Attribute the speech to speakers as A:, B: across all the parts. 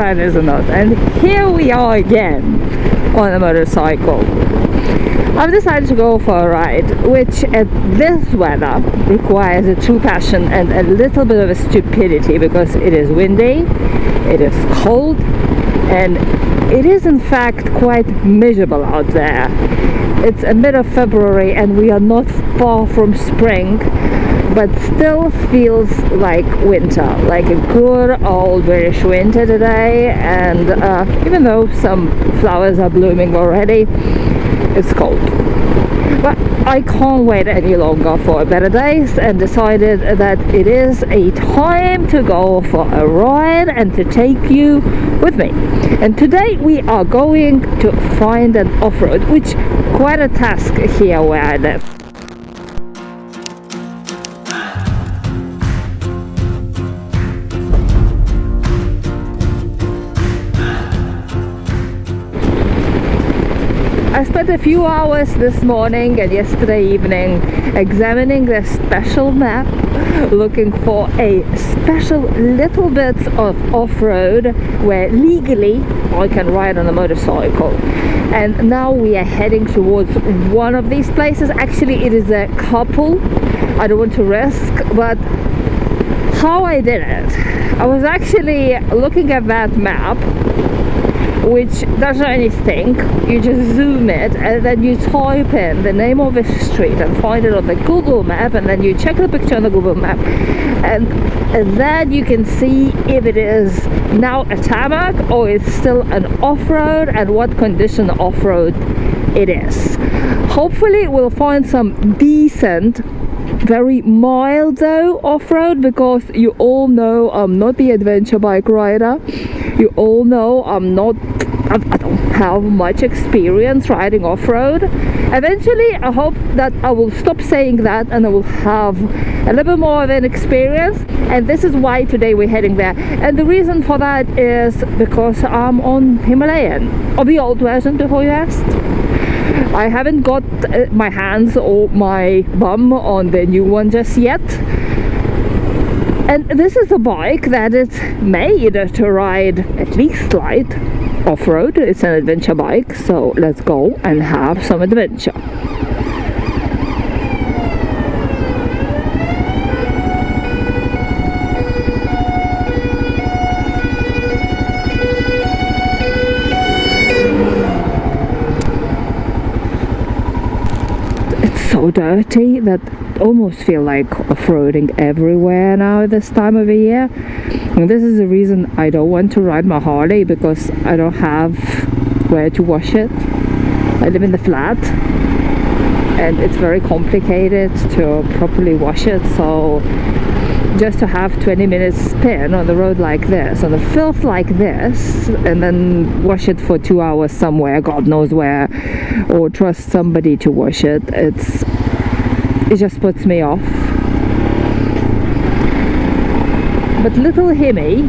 A: and is not. And here we are again on a motorcycle. I've decided to go for a ride, which at this weather requires a true passion and a little bit of a stupidity, because it is windy, it is cold, and it is in fact quite miserable out there. It's a mid of February and we are not far from spring, but still feels like winter, like a good old British winter today. And even though some flowers are blooming already, it's cold. But I can't wait any longer for better days, and decided that it is a time to go for a ride and to take you with me. And today we are going to find an off-road, which quite a task here where I live. I spent a few hours this morning and yesterday evening examining the special map, looking for a special little bit of off-road where legally I can ride on a motorcycle. And now we are heading towards one of these places. Actually, it is a couple. I don't want to risk, but how I did it, I was actually looking at that map, which doesn't anything. You just zoom it and then you type in the name of a street and find it on the Google map, and then you check the picture on the Google map, and then you can see if it is now a tarmac or it's still an off-road and what condition off-road it is. Hopefully we'll find some decent, very mild though off-road, because you all know I'm not the adventure bike rider. You all know I don't have much experience riding off-road. Eventually I hope that I will stop saying that and I will have a little bit more of an experience, and this is why today we're heading there. And the reason for that is because I'm on Himalayan, or the old version before you asked. I haven't got my hands or my bum on the new one just yet. And this is a bike that is made to ride at least light off-road. It's an adventure bike, so let's go and have some adventure. So dirty that almost feel like off-roading everywhere now this time of the year. And this is the reason I don't want to ride my Harley, because I don't have where to wash it. I live in the flat and it's very complicated to properly wash it, so just to have 20 minutes spin on the road like this, on the filth like this, and then wash it for 2 hours somewhere, God knows where, or trust somebody to wash it, it just puts me off. But little Himi,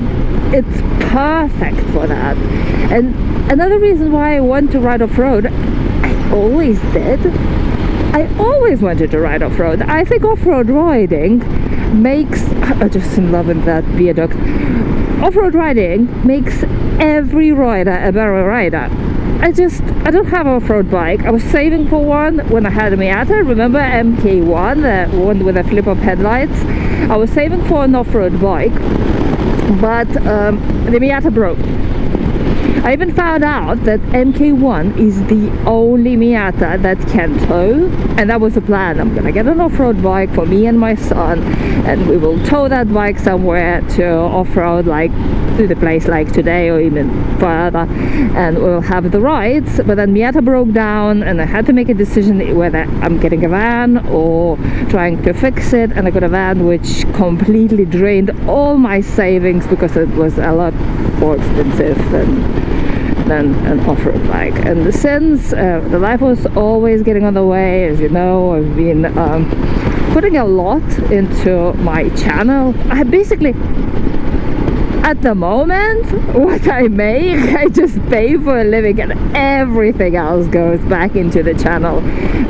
A: it's perfect for that. And another reason why I want to ride off-road, I always did. I always wanted to ride off-road. I think off-road riding makes, I'm just in love with that viaduct. Off-road riding makes every rider a better rider. I don't have an off-road bike. I was saving for one when I had a Miata. Remember MK1, the one with the flip-up headlights? I was saving for an off-road bike, but the Miata broke. I even found out that MK1 is the only Miata that can tow, and that was the plan. I'm gonna get an off-road bike for me and my son, and we will tow that bike somewhere to off-road, like to the place like today or even further, and we'll have the rides. But then Miata broke down and I had to make a decision whether I'm getting a van or trying to fix it, and I got a van which completely drained all my savings because it was a lot more expensive than an off-road bike. And since the life was always getting on the way, as you know, I've been putting a lot into my channel. I basically At the moment, what I make, I just pay for a living, and everything else goes back into the channel,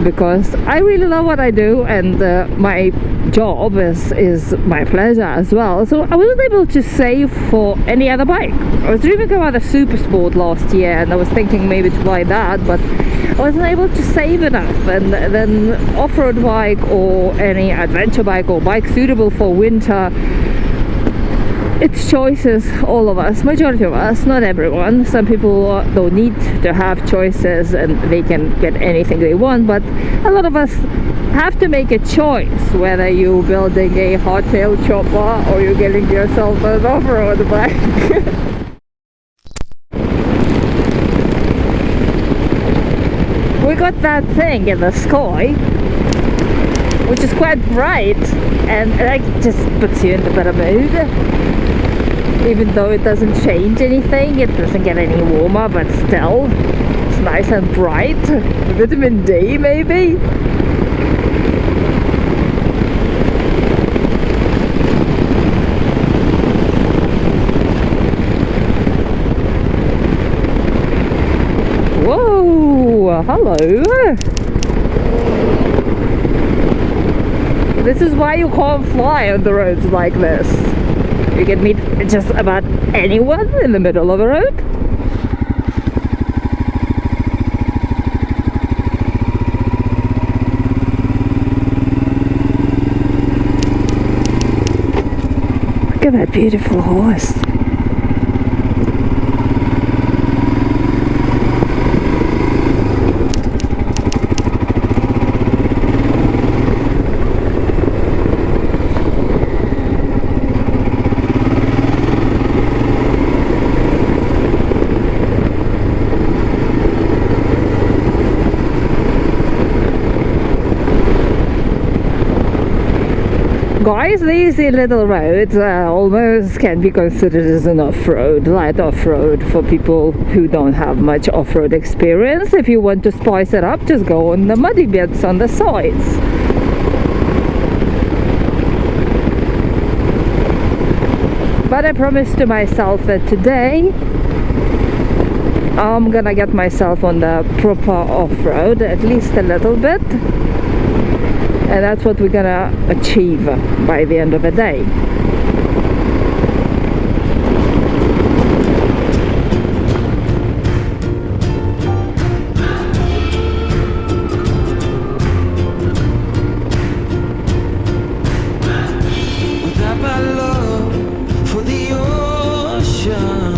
A: because I really love what I do, and my job is my pleasure as well. So I wasn't able to save for any other bike. I was dreaming about a Super Sport last year, and I was thinking maybe to buy that, but I wasn't able to save enough. And then off-road bike or any adventure bike or bike suitable for winter, it's choices, all of us, majority of us, not everyone. Some people don't need to have choices and they can get anything they want, but a lot of us have to make a choice whether you're building a hardtail chopper or you're getting yourself an off-road bike. We got that thing in the sky, which is quite bright, and it just puts you in a better mood. Even though it doesn't change anything, it doesn't get any warmer, but still, it's nice and bright. Vitamin D, maybe? Whoa, hello. This is why you can't fly on the roads like this. You can meet just about anyone in the middle of a road. Look at that beautiful horse. Guys, these little roads almost can be considered as an off-road, light off-road for people who don't have much off-road experience. If you want to spice it up, just go on the muddy bits on the sides. But I promised to myself that today I'm gonna get myself on the proper off-road, at least a little bit. And that's what we're gonna achieve by the end of the day.
B: Without my love for the ocean,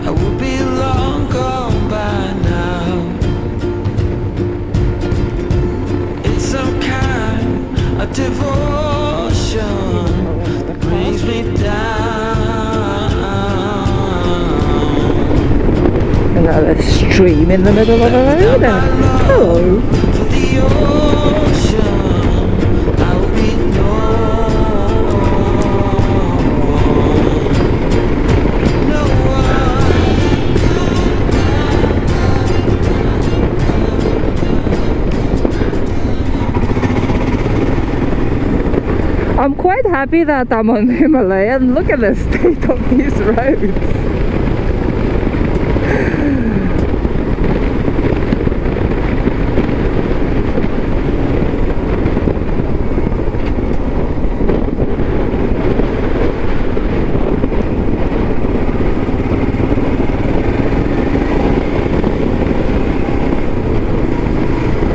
B: I would be long gone by now. It's some kind of devotion that brings me down.
A: Another stream in the middle of the road. Hello.
B: For the ocean, I will be no one.
A: I'm quite happy that I'm on the Himalayan. Look at the state of these roads.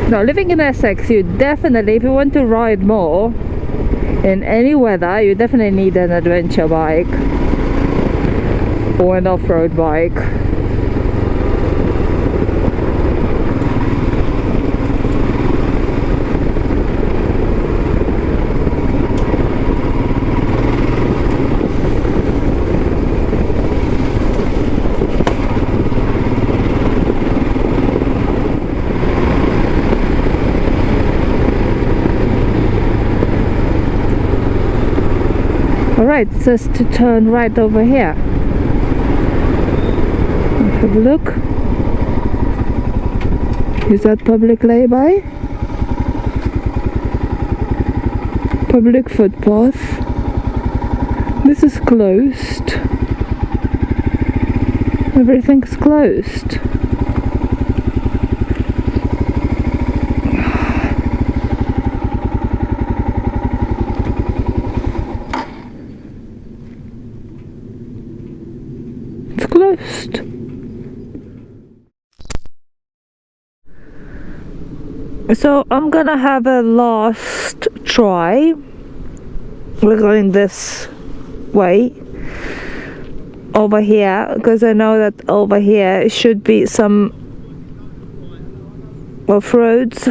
A: Now, living in Essex, you definitely, if you want to ride more in any weather, you definitely need an adventure bike or an off-road bike. Alright, it says to turn right over here. Have a look. Is that public lay-by? Public footpath. This is closed. Everything's closed. It's closed. So I'm gonna have a last try. We're going this way over here because I know that over here should be some off-roads,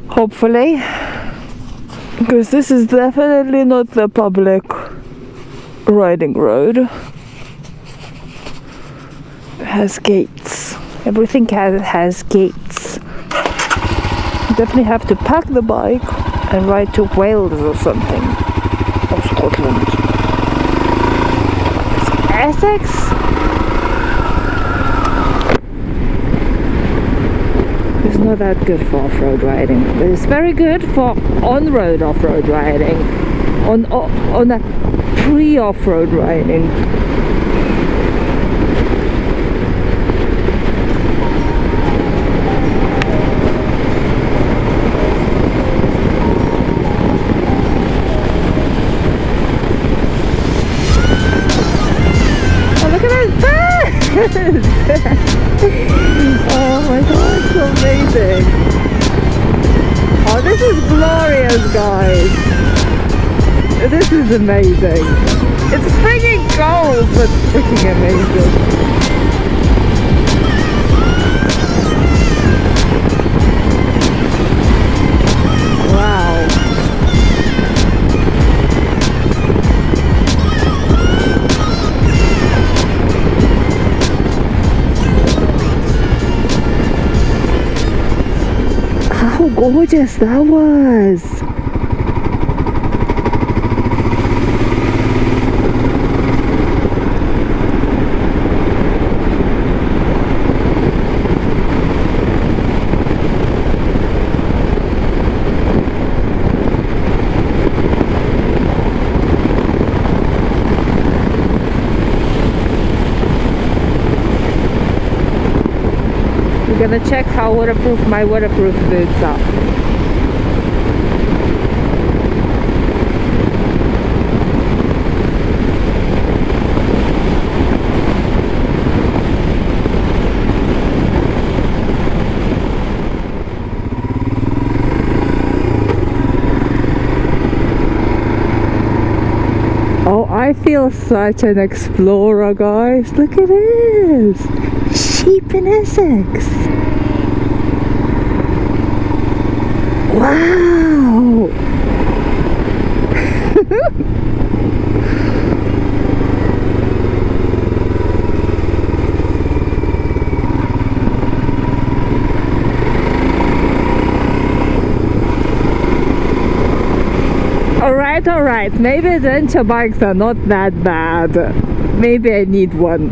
A: hopefully, because this is definitely not the public riding road. It has gates. Everything has gates. You definitely have to pack the bike and ride to Wales or something, or Scotland. It's Essex? It's not that good for off-road riding, but it's very good for on-road off-road riding, on a pre-off-road riding. Oh my god, it's amazing. Oh, this is glorious, guys. This is amazing. It's freaking cold, but freaking amazing. Wow. How gorgeous that was! We're gonna check how waterproof my waterproof boots are. Oh, I feel such an explorer, guys. Look at this! Sheep in Essex. Wow! Alright, maybe adventure bikes are not that bad. Maybe I need one.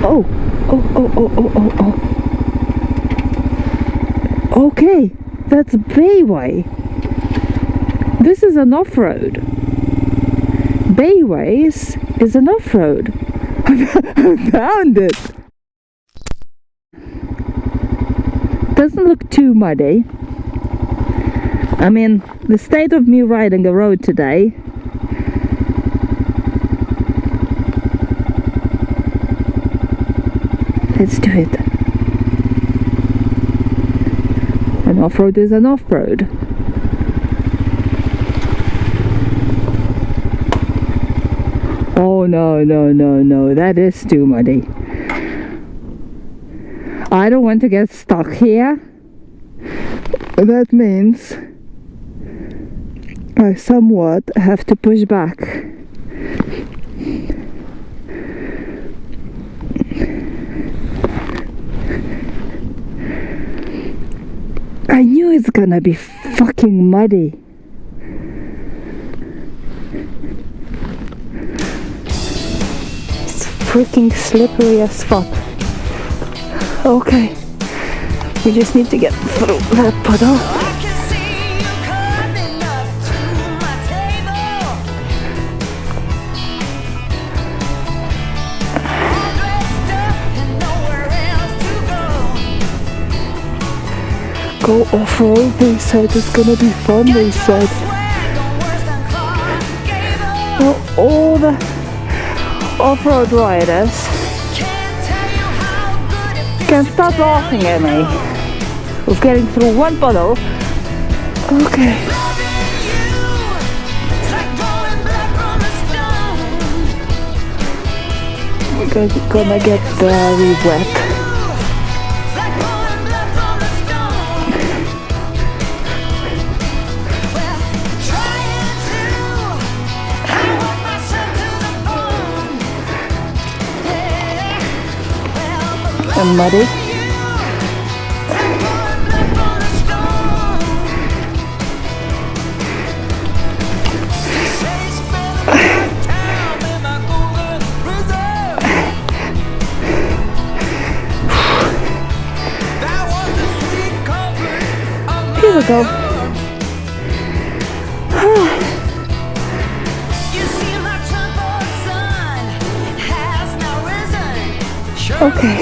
A: Oh. Okay, that's Bayway. This is an off-road. Bayways is an off-road. I found it. Doesn't look too muddy. I mean, the state of me riding a road today. Let's do it. An off-road is an off-road. Oh no, that is too muddy. I don't want to get stuck here. That means I somewhat have to push back. I knew it's gonna be fucking muddy. It's freaking slippery as fuck. Okay, we just need to get through that puddle. go off-road. They said it's gonna be fun, they said. Well, all the off-road riders can stop laughing at me with getting through one puddle. Okay. We're gonna get very wet. And muddy. Here we go. Okay.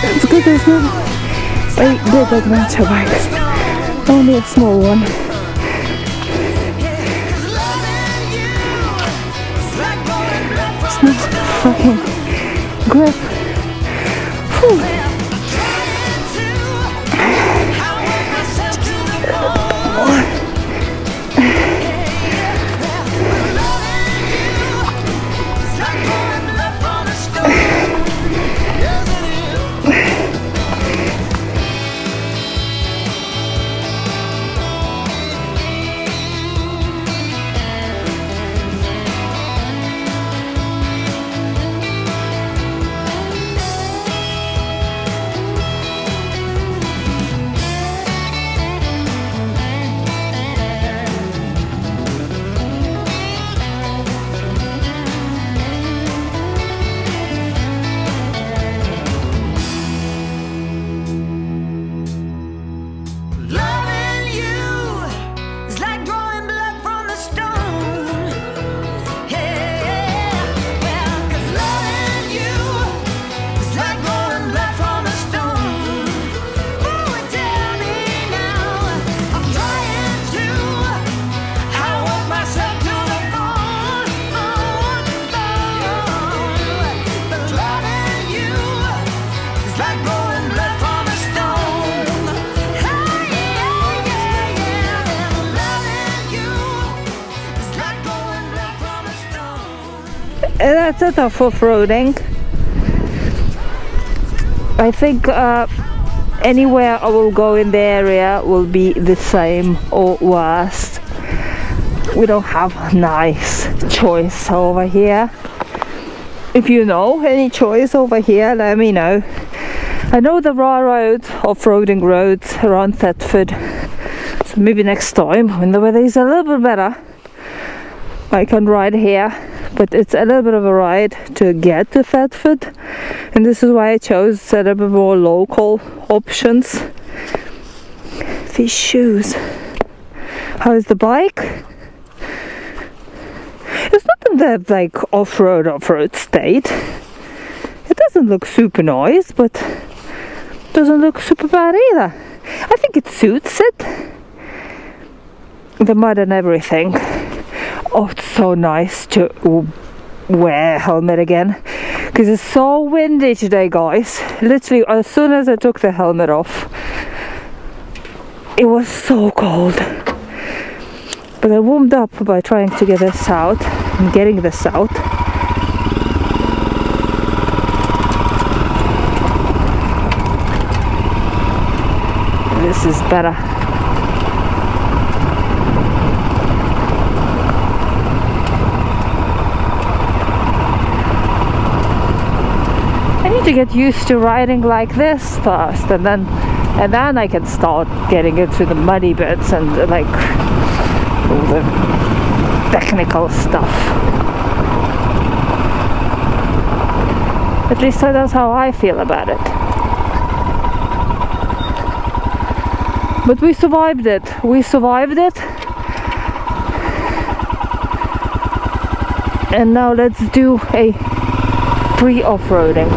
A: It's good there's no big adventure bikes. Only a small one. It's not fucking grip. Whew. That's it of off-roading. I think anywhere I will go in the area will be the same or worse. We don't have a nice choice over here. If you know any choice over here, let me know. I know there are roads, off-roading roads around Thetford, so maybe next time when the weather is a little bit better I can ride here. But it's a little bit of a ride to get to Thetford, and this is why I chose a little bit more local options. These shoes. How is the bike? It's not in the like off-road state. It doesn't look super nice, but doesn't look super bad either. I think it suits it. The mud and everything. Oh, it's so nice to wear a helmet again because it's so windy today, guys. Literally, as soon as I took the helmet off, it was so cold. But I warmed up by trying to get this out and getting this out. This is better. To get used to riding like this first, and then I can start getting into the muddy bits and like all the technical stuff. At least that's how I feel about it. But we survived it. We survived it. And now let's do a pre-off-roading.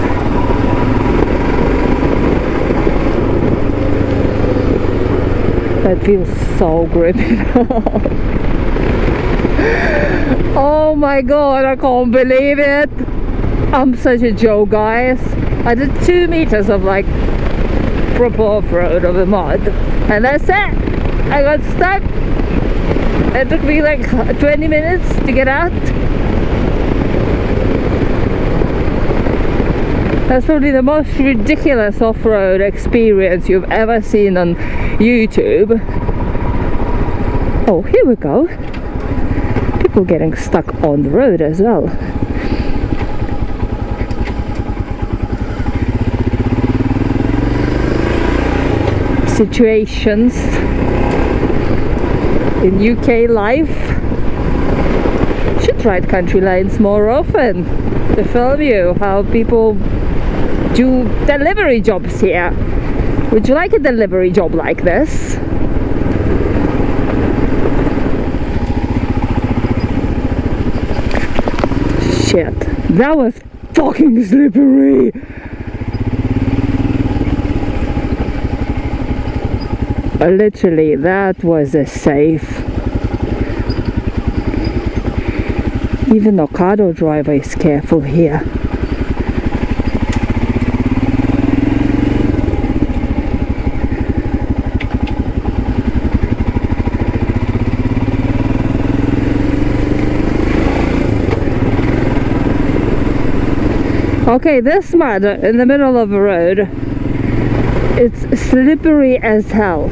A: That feels so grippy. Oh my god, I can't believe it. I'm such a joke, guys. I did 2 meters of like proper off-road of the mud, and that's it. I got stuck. It took me like 20 minutes to get out. That's probably the most ridiculous off-road experience you've ever seen on YouTube. Oh, here we go. People getting stuck on the road as well. Situations in UK life. Should ride country lanes more often to film you how people do delivery jobs here. Would you like a delivery job like this? Shit, that was fucking slippery. Literally, that was a safe. Even the Ocado driver is careful here. Okay, this mud in the middle of the road, it's slippery as hell.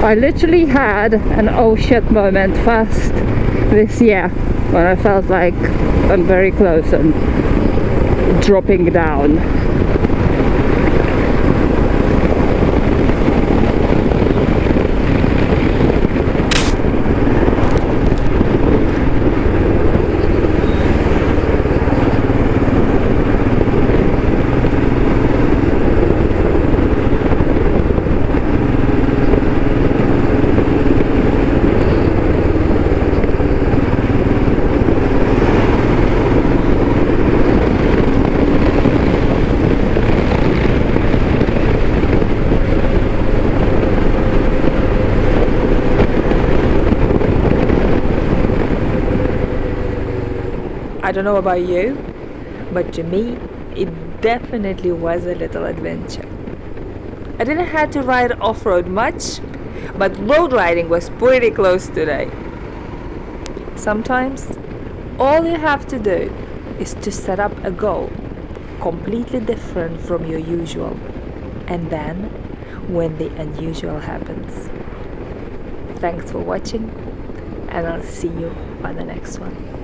A: I literally had an oh shit moment first this year when I felt like I'm very close and dropping down. I don't know about you, but to me, it definitely was a little adventure. I didn't have to ride off-road much, but road riding was pretty close today. Sometimes, all you have to do is to set up a goal completely different from your usual, and then when the unusual happens. Thanks for watching, and I'll see you on the next one.